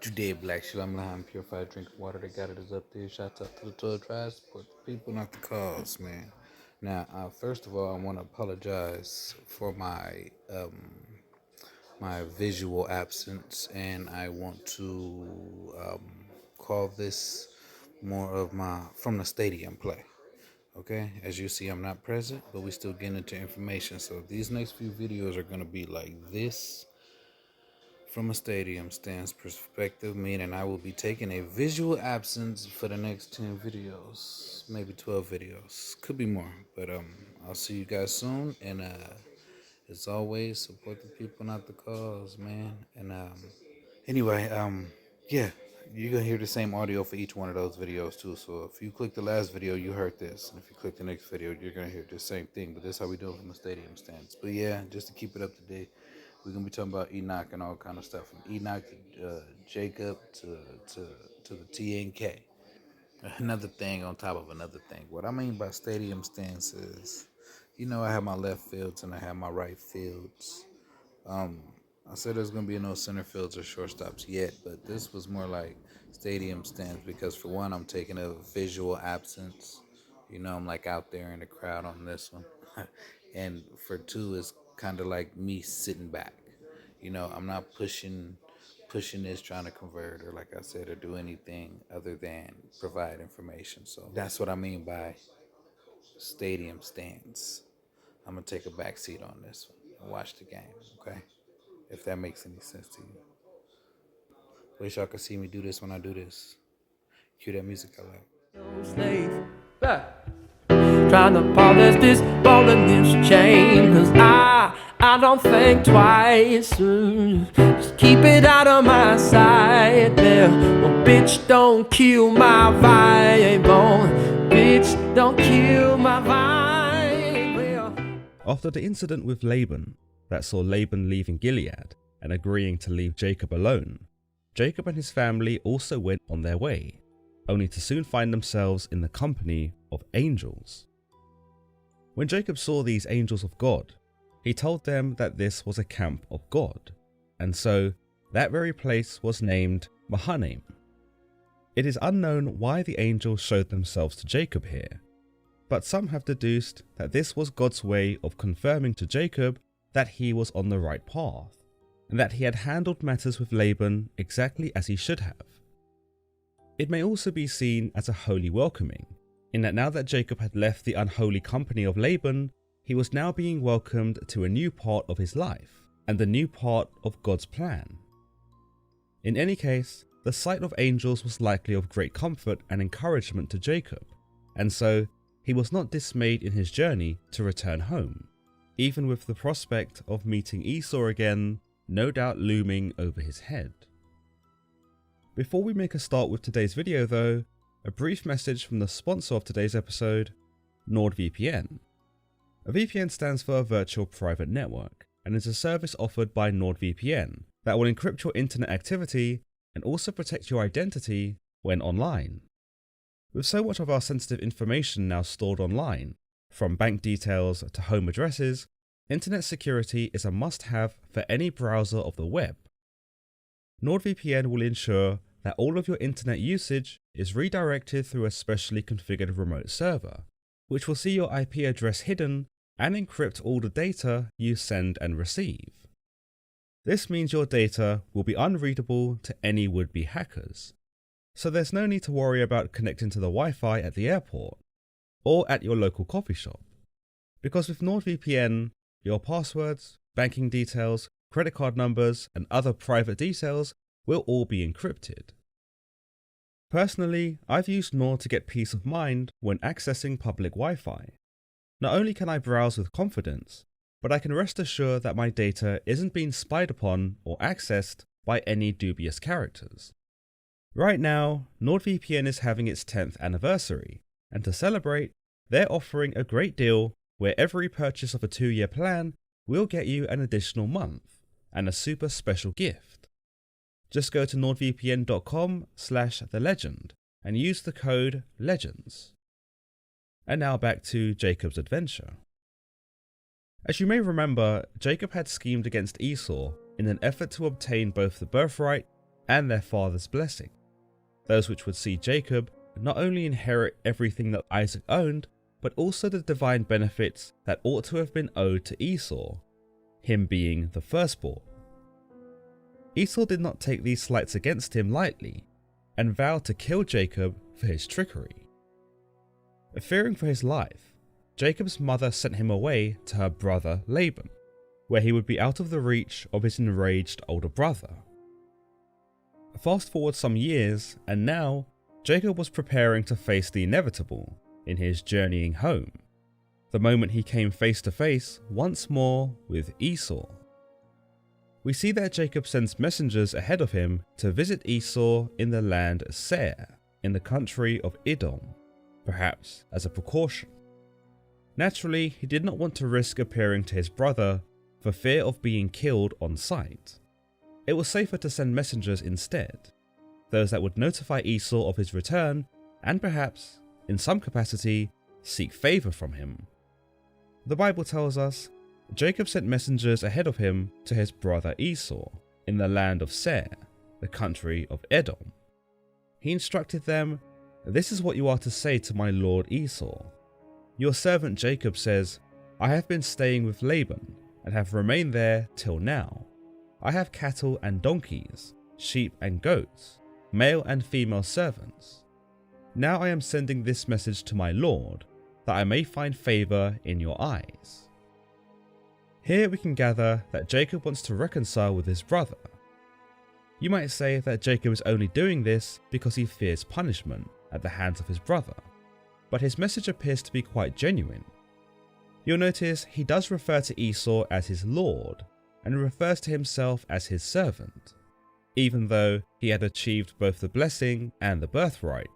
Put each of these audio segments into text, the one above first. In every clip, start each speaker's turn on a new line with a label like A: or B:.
A: Today, Black Shalom L'Chaim, purified drinking water. They got it is up there. Shouts out to the 12 tribes, support the people, not the cause, man. Now, first of all, I want to apologize for my visual absence, and I want to call this more of my from the stadium play. Okay, as you see, I'm not present, but we still getting into information. So these next few videos are gonna be like this from a stadium stands perspective, meaning I will be taking a visual absence for the next 10 videos, maybe 12 videos, could be more, but I'll see you guys soon, and as always, support the people, not the cause, man. And anyway, yeah, you're gonna hear the same audio for each one of those videos too. So if you click the last video, you heard this, and if you click the next video, you're gonna hear the same thing. But this is how we do it from the stadium stands. But yeah, just to keep it up to date, we're gonna be talking about Enoch and all kind of stuff, from Enoch to Jacob to the TNK. Another thing on top of another thing. What I mean by stadium stance is, I have my left fields and I have my right fields. I said there's gonna be no center fields or shortstops yet, but this was more like stadium stands because for one, I'm taking a visual absence. I'm like out there in the crowd on this one, and for two, it's kind of like me sitting back. I'm not pushing this, trying to convert, or like I said, or do anything other than provide information. So that's what I mean by stadium stands. I'm gonna take a back seat on this one and watch the game. Okay, if that makes any sense to you. Wish y'all could see me do this when I do this. Cue that music I like.
B: Slave, trying to polish this ball and this chain, cause I don't think twice. Just keep it out of my sight there. Well, bitch, don't kill my vibe. Oh, bitch, don't kill my vibe. Well,
C: After the incident with Laban that saw Laban leaving Gilead and agreeing to leave Jacob alone, Jacob and his family also went on their way, only to soon find themselves in the company of angels. When Jacob saw these angels of God, he told them that this was a camp of God, and so that very place was named Mahanaim. It is unknown why the angels showed themselves to Jacob here, but some have deduced that this was God's way of confirming to Jacob that he was on the right path, and that he had handled matters with Laban exactly as he should have. It may also be seen as a holy welcoming, in that now that Jacob had left the unholy company of Laban, he was now being welcomed to a new part of his life, and the new part of God's plan. In any case, the sight of angels was likely of great comfort and encouragement to Jacob, and so he was not dismayed in his journey to return home, even with the prospect of meeting Esau again no doubt looming over his head. Before we make a start with today's video though, a brief message from the sponsor of today's episode, NordVPN. A VPN stands for a virtual private network and is a service offered by NordVPN that will encrypt your internet activity and also protect your identity when online. With so much of our sensitive information now stored online, from bank details to home addresses, internet security is a must-have for any browser of the web. NordVPN will ensure that all of your internet usage is redirected through a specially configured remote server, which will see your IP address hidden and encrypt all the data you send and receive. This means your data will be unreadable to any would-be hackers, so there's no need to worry about connecting to the Wi-Fi at the airport or at your local coffee shop, because with NordVPN, your passwords, banking details, credit card numbers, and other private details will all be encrypted. Personally, I've used Nord to get peace of mind when accessing public Wi-Fi. Not only can I browse with confidence, but I can rest assured that my data isn't being spied upon or accessed by any dubious characters. Right now, NordVPN is having its 10th anniversary, and to celebrate, they're offering a great deal where every purchase of a 2-year plan will get you an additional month and a super special gift. Just go to nordvpn.com/thelegend and use the code LEGENDS. And now back to Jacob's adventure. As you may remember, Jacob had schemed against Esau in an effort to obtain both the birthright and their father's blessing, those which would see Jacob not only inherit everything that Isaac owned, but also the divine benefits that ought to have been owed to Esau, him being the firstborn. Esau did not take these slights against him lightly, and vowed to kill Jacob for his trickery. Fearing for his life, Jacob's mother sent him away to her brother Laban, where he would be out of the reach of his enraged older brother. Fast forward some years, and now Jacob was preparing to face the inevitable in his journeying home, the moment he came face to face once more with Esau. We see that Jacob sends messengers ahead of him to visit Esau in the land Seir, in the country of Edom, perhaps as a precaution. Naturally, he did not want to risk appearing to his brother for fear of being killed on sight. It was safer to send messengers instead, those that would notify Esau of his return and perhaps, in some capacity, seek favor from him. The Bible tells us Jacob sent messengers ahead of him to his brother Esau in the land of Seir, the country of Edom. He instructed them, "This is what you are to say to my lord Esau. Your servant Jacob says, I have been staying with Laban and have remained there till now. I have cattle and donkeys, sheep and goats, male and female servants. Now I am sending this message to my lord, that I may find favor in your eyes." Here we can gather that Jacob wants to reconcile with his brother. You might say that Jacob is only doing this because he fears punishment at the hands of his brother, but his message appears to be quite genuine. You'll notice he does refer to Esau as his lord, and refers to himself as his servant, even though he had achieved both the blessing and the birthright,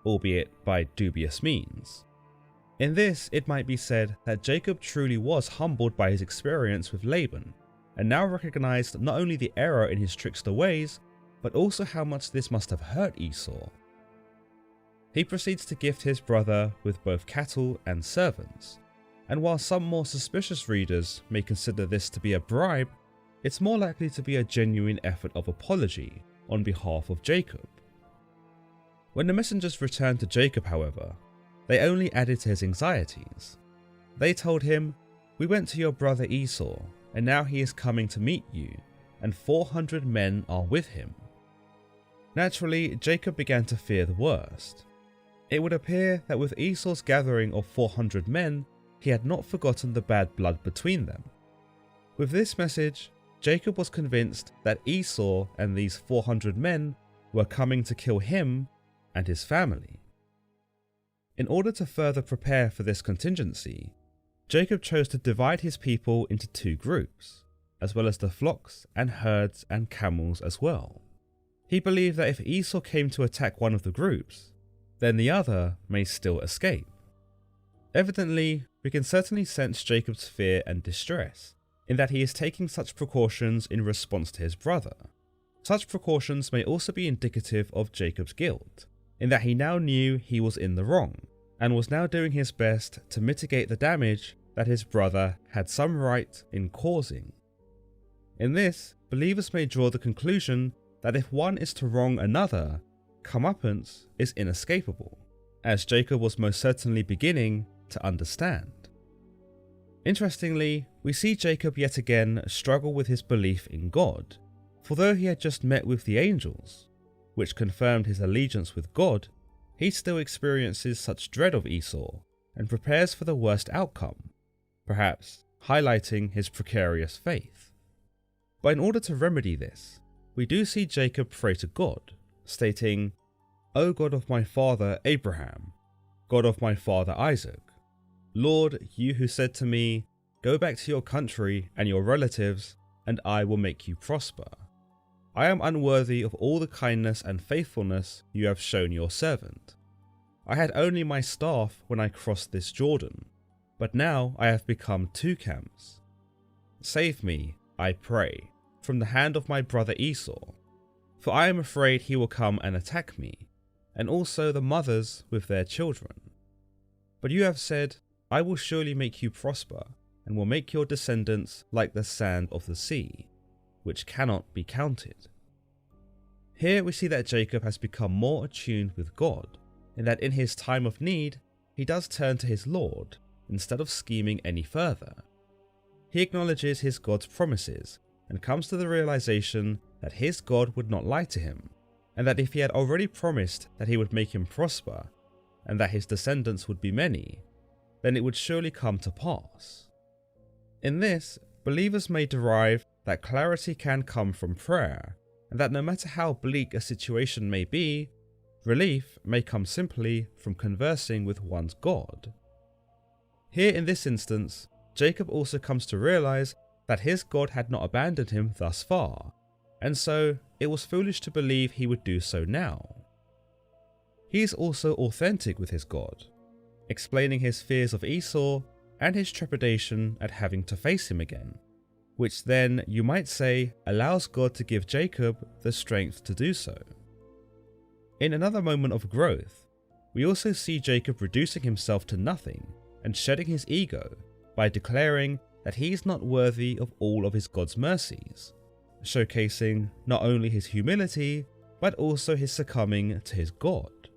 C: albeit by dubious means. In this, it might be said that Jacob truly was humbled by his experience with Laban, and now recognized not only the error in his trickster ways, but also how much this must have hurt Esau. He proceeds to gift his brother with both cattle and servants, and while some more suspicious readers may consider this to be a bribe, it's more likely to be a genuine effort of apology on behalf of Jacob. When the messengers returned to Jacob, however, they only added to his anxieties. They told him, "We went to your brother Esau, and now he is coming to meet you, and 400 men are with him." Naturally, Jacob began to fear the worst. It would appear that with Esau's gathering of 400 men, he had not forgotten the bad blood between them. With this message, Jacob was convinced that Esau and these 400 men were coming to kill him and his family. In order to further prepare for this contingency, Jacob chose to divide his people into two groups, as well as the flocks and herds and camels as well. He believed that if Esau came to attack one of the groups, then the other may still escape. Evidently, we can certainly sense Jacob's fear and distress, in that he is taking such precautions in response to his brother. Such precautions may also be indicative of Jacob's guilt, in that he now knew he was in the wrong, and was now doing his best to mitigate the damage that his brother had some right in causing. In this, believers may draw the conclusion that if one is to wrong another, comeuppance is inescapable, as Jacob was most certainly beginning to understand. Interestingly, we see Jacob yet again struggle with his belief in God, for though he had just met with the angels, which confirmed his allegiance with God, he still experiences such dread of Esau and prepares for the worst outcome, perhaps highlighting his precarious faith. But in order to remedy this, we do see Jacob pray to God, stating, "O God of my father Abraham, God of my father Isaac, Lord, you who said to me, 'Go back to your country and your relatives, and I will make you prosper.' I am unworthy of all the kindness and faithfulness you have shown your servant. I had only my staff when I crossed this Jordan, but now I have become two camps. Save me, I pray, from the hand of my brother Esau, for I am afraid he will come and attack me, and also the mothers with their children. But you have said, I will surely make you prosper, and will make your descendants like the sand of the sea, which cannot be counted." Here we see that Jacob has become more attuned with God, in that in his time of need, he does turn to his Lord instead of scheming any further. He acknowledges his God's promises and comes to the realization that his God would not lie to him, and that if he had already promised that he would make him prosper and that his descendants would be many, then it would surely come to pass. In this, believers may derive that clarity can come from prayer, and that no matter how bleak a situation may be, relief may come simply from conversing with one's God. Here in this instance, Jacob also comes to realize that his God had not abandoned him thus far, and so it was foolish to believe he would do so now. He is also authentic with his God, explaining his fears of Esau and his trepidation at having to face him again, which then, you might say, allows God to give Jacob the strength to do so. In another moment of growth, we also see Jacob reducing himself to nothing and shedding his ego by declaring that he is not worthy of all of his God's mercies, showcasing not only his humility, but also his succumbing to his God.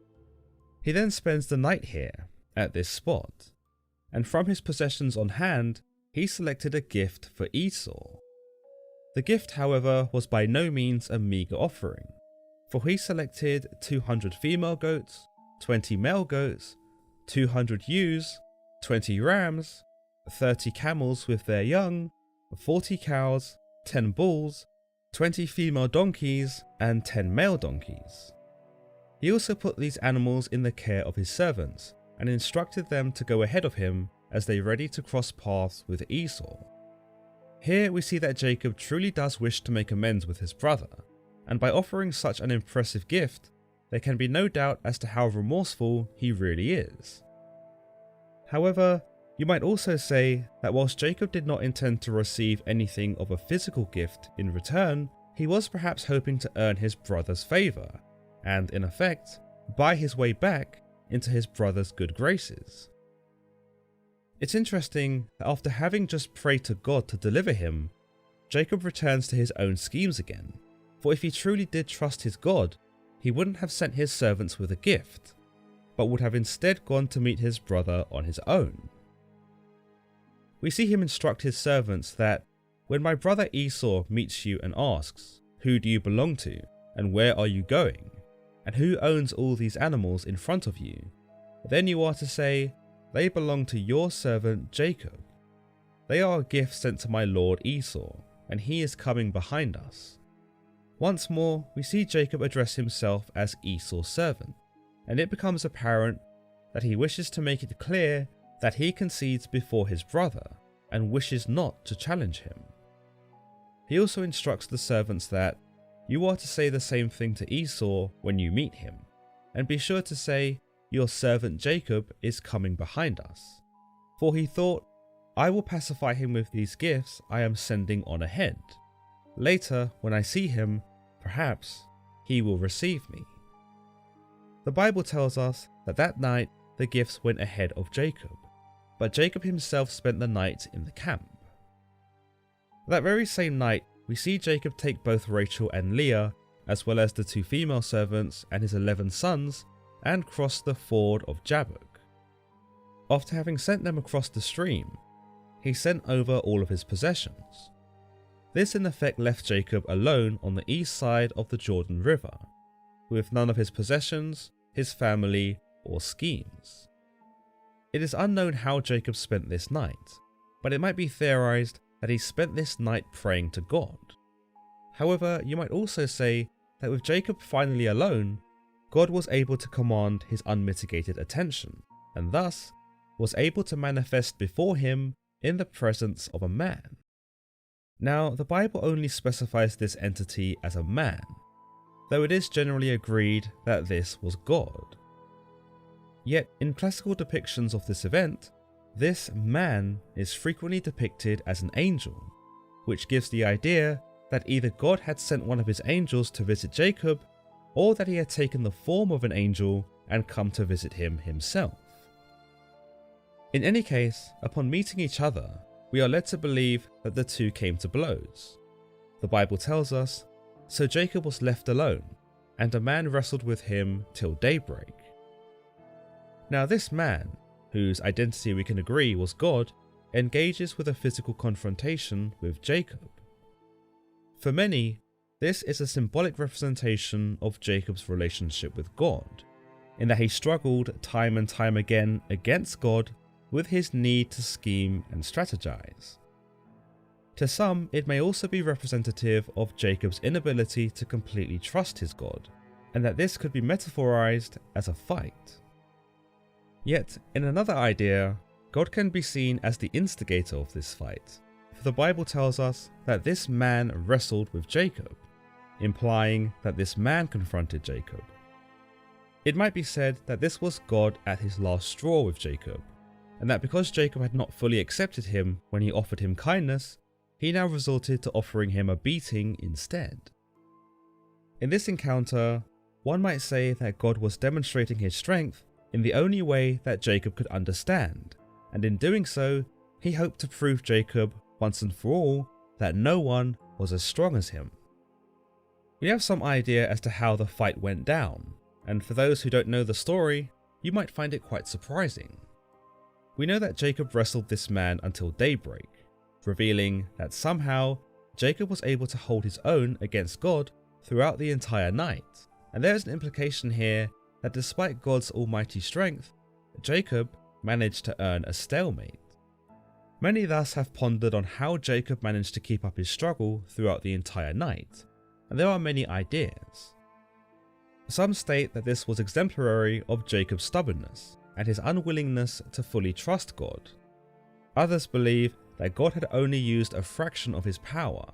C: He then spends the night here, at this spot, and from his possessions on hand, he selected a gift for Esau. The gift, however, was by no means a meagre offering, for he selected 200 female goats, 20 male goats, 200 ewes, 20 rams, 30 camels with their young, 40 cows, 10 bulls, 20 female donkeys, and 10 male donkeys. He also put these animals in the care of his servants and instructed them to go ahead of him as they ready to cross paths with Esau. Here we see that Jacob truly does wish to make amends with his brother, and by offering such an impressive gift, there can be no doubt as to how remorseful he really is. However, you might also say that whilst Jacob did not intend to receive anything of a physical gift in return, he was perhaps hoping to earn his brother's favour, and in effect, buy his way back into his brother's good graces. It's interesting that after having just prayed to God to deliver him, Jacob returns to his own schemes again, for if he truly did trust his God, he wouldn't have sent his servants with a gift, but would have instead gone to meet his brother on his own. We see him instruct his servants that, when my brother Esau meets you and asks, "Who do you belong to, and where are you going, and who owns all these animals in front of you?" then you are to say, "They belong to your servant Jacob. They are a gift sent to my lord Esau, and he is coming behind us." Once more, we see Jacob address himself as Esau's servant, and it becomes apparent that he wishes to make it clear that he concedes before his brother and wishes not to challenge him. He also instructs the servants that you are to say the same thing to Esau when you meet him, and be sure to say, "Your servant Jacob is coming behind us." For he thought, "I will pacify him with these gifts I am sending on ahead. Later, when I see him, perhaps he will receive me." The Bible tells us that that night the gifts went ahead of Jacob, but Jacob himself spent the night in the camp. That very same night, we see Jacob take both Rachel and Leah, as well as the 2 female servants and his 11 sons, and cross the ford of Jabbok. After having sent them across the stream, he sent over all of his possessions. This in effect left Jacob alone on the east side of the Jordan River, with none of his possessions, his family, or schemes. It is unknown how Jacob spent this night, but it might be theorized that he spent this night praying to God. However, you might also say that with Jacob finally alone, God was able to command his unmitigated attention, and thus was able to manifest before him in the presence of a man. Now, the Bible only specifies this entity as a man, though it is generally agreed that this was God. Yet, in classical depictions of this event, this man is frequently depicted as an angel, which gives the idea that either God had sent one of his angels to visit Jacob, or that he had taken the form of an angel and come to visit him himself. In any case, upon meeting each other, we are led to believe that the two came to blows. The Bible tells us, "So Jacob was left alone, and a man wrestled with him till daybreak. Now this man, whose identity we can agree was God, engages with a physical confrontation with Jacob. For many, this is a symbolic representation of Jacob's relationship with God, in that he struggled time and time again against God with his need to scheme and strategize. To some, it may also be representative of Jacob's inability to completely trust his God, and that this could be metaphorized as a fight. Yet, in another idea, God can be seen as the instigator of this fight, for the Bible tells us that this man wrestled with Jacob, implying that this man confronted Jacob. It might be said that this was God at his last straw with Jacob, and that because Jacob had not fully accepted him when he offered him kindness, he now resorted to offering him a beating instead. In this encounter, one might say that God was demonstrating his strength in the only way that Jacob could understand, and in doing so, he hoped to prove Jacob once and for all that no one was as strong as him. We have some idea as to how the fight went down, and for those who don't know the story, you might find it quite surprising. We know that Jacob wrestled this man until daybreak, revealing that somehow Jacob was able to hold his own against God throughout the entire night, and there is an implication here that despite God's almighty strength, Jacob managed to earn a stalemate. Many thus have pondered on how Jacob managed to keep up his struggle throughout the entire night, and there are many ideas. Some state that this was exemplary of Jacob's stubbornness and his unwillingness to fully trust God. Others believe that God had only used a fraction of his power,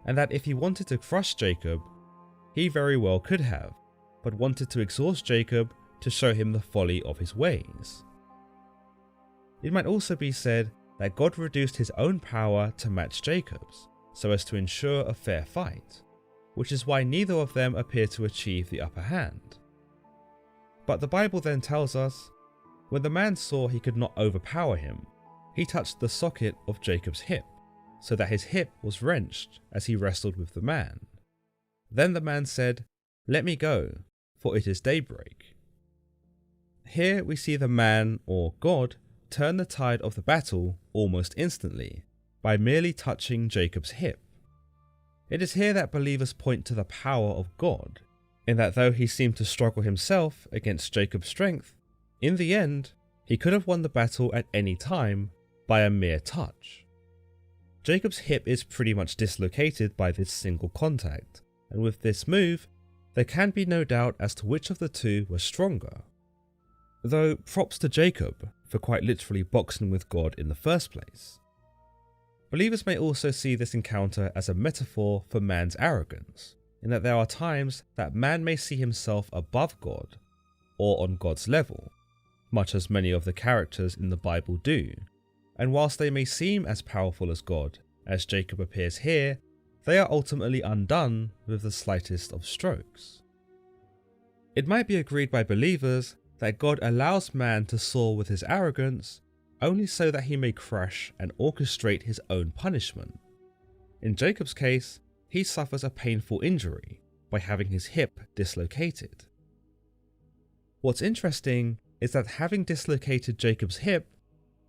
C: and that if he wanted to crush Jacob, he very well could have, but wanted to exhaust Jacob to show him the folly of his ways. It might also be said that God reduced his own power to match Jacob's, so as to ensure a fair fight, which is why neither of them appear to achieve the upper hand. But the Bible then tells us, when the man saw he could not overpower him, he touched the socket of Jacob's hip, so that his hip was wrenched as he wrestled with the man. Then the man said, "Let me go, for it is daybreak." Here we see the man, or God, turn the tide of the battle almost instantly, by merely touching Jacob's hip. It is here that believers point to the power of God, in that though he seemed to struggle himself against Jacob's strength, in the end, he could have won the battle at any time by a mere touch. Jacob's hip is pretty much dislocated by this single contact, and with this move, there can be no doubt as to which of the two was stronger. Though props to Jacob for quite literally boxing with God in the first place. Believers may also see this encounter as a metaphor for man's arrogance, in that there are times that man may see himself above God, or on God's level, much as many of the characters in the Bible do, and whilst they may seem as powerful as God, as Jacob appears here, they are ultimately undone with the slightest of strokes. It might be agreed by believers that God allows man to soar with his arrogance only so that he may crash and orchestrate his own punishment. In Jacob's case, he suffers a painful injury by having his hip dislocated. What's interesting is that having dislocated Jacob's hip,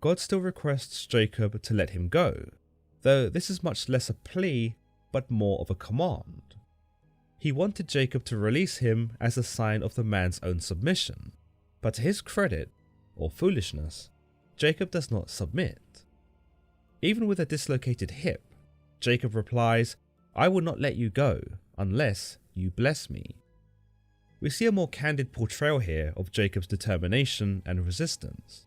C: God still requests Jacob to let him go, though this is much less a plea but more of a command. He wanted Jacob to release him as a sign of the man's own submission, but to his credit, or foolishness, Jacob does not submit. Even with a dislocated hip, Jacob replies, "I will not let you go unless you bless me." We see a more candid portrayal here of Jacob's determination and resistance.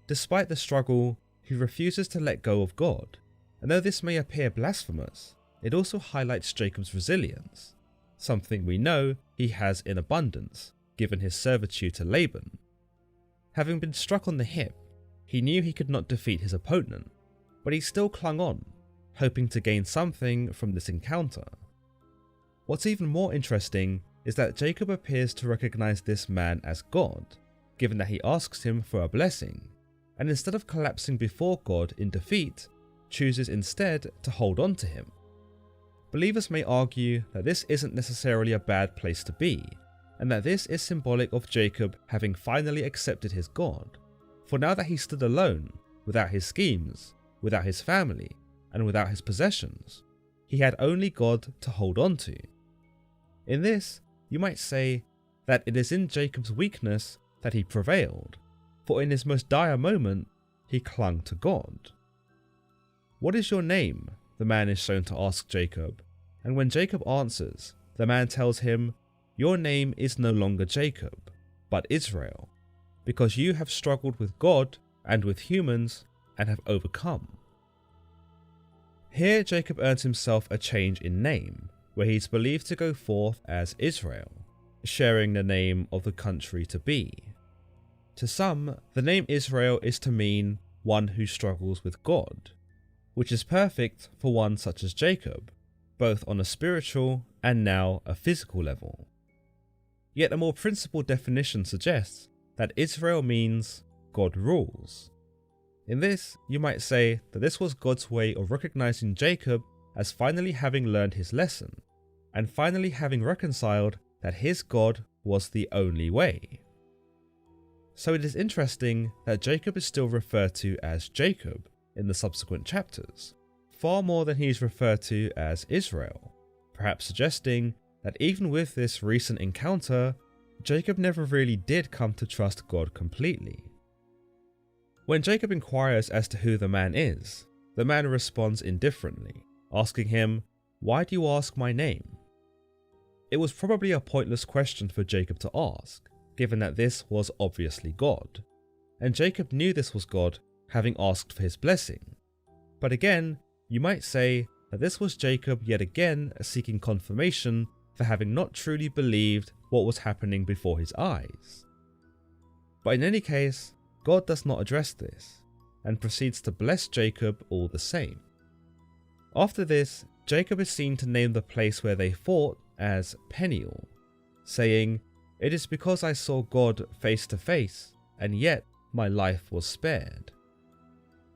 C: Despite the struggle, he refuses to let go of God, and though this may appear blasphemous, it also highlights Jacob's resilience, something we know he has in abundance, given his servitude to Laban. Having been struck on the hip, he knew he could not defeat his opponent, but he still clung on, hoping to gain something from this encounter. What's even more interesting is that Jacob appears to recognize this man as God, given that he asks him for a blessing, and instead of collapsing before God in defeat, chooses instead to hold on to him. Believers may argue that this isn't necessarily a bad place to be, and that this is symbolic of Jacob having finally accepted his God. For now that he stood alone, without his schemes, without his family, and without his possessions, he had only God to hold on to. In this, you might say that it is in Jacob's weakness that he prevailed, for in his most dire moment, he clung to God. "What is your name?" the man is shown to ask Jacob, and when Jacob answers, the man tells him, "Your name is no longer Jacob, but Israel, because you have struggled with God and with humans and have overcome." Here Jacob earns himself a change in name, where he is believed to go forth as Israel, sharing the name of the country to be. To some, the name Israel is to mean one who struggles with God, which is perfect for one such as Jacob, both on a spiritual and now a physical level. Yet a more principled definition suggests that Israel means God rules. In this, you might say that this was God's way of recognizing Jacob as finally having learned his lesson, and finally having reconciled that his God was the only way. So it is interesting that Jacob is still referred to as Jacob in the subsequent chapters, far more than he is referred to as Israel, perhaps suggesting that even with this recent encounter, Jacob never really did come to trust God completely. When Jacob inquires as to who the man is, the man responds indifferently, asking him, "Why do you ask my name?" It was probably a pointless question for Jacob to ask, given that this was obviously God, and Jacob knew this was God, having asked for his blessing. But again, you might say that this was Jacob yet again seeking confirmation for having not truly believed what was happening before his eyes. But in any case, God does not address this, and proceeds to bless Jacob all the same. After this, Jacob is seen to name the place where they fought as Peniel, saying, "It is because I saw God face to face, and yet my life was spared."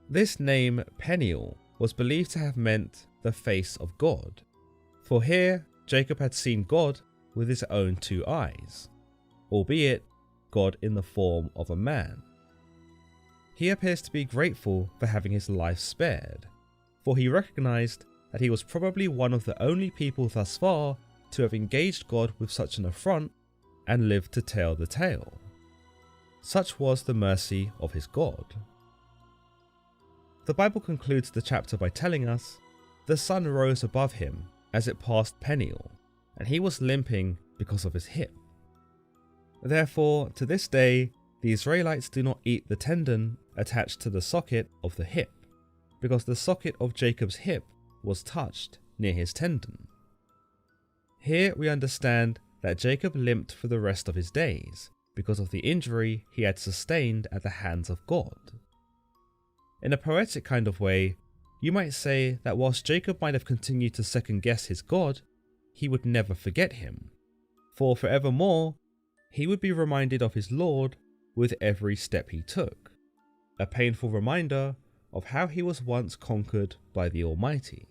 C: This name, Peniel, was believed to have meant the face of God, for here Jacob had seen God with his own two eyes, albeit God in the form of a man. He appears to be grateful for having his life spared, for he recognized that he was probably one of the only people thus far to have engaged God with such an affront and lived to tell the tale. Such was the mercy of his God. The Bible concludes the chapter by telling us, "The sun rose above him as it passed Peniel, and he was limping because of his hip." Therefore, to this day, the Israelites do not eat the tendon attached to the socket of the hip, because the socket of Jacob's hip was touched near his tendon. Here we understand that Jacob limped for the rest of his days because of the injury he had sustained at the hands of God. In a poetic kind of way, you might say that whilst Jacob might have continued to second guess his God, he would never forget him, for forevermore he would be reminded of his Lord with every step he took, a painful reminder of how he was once conquered by the Almighty.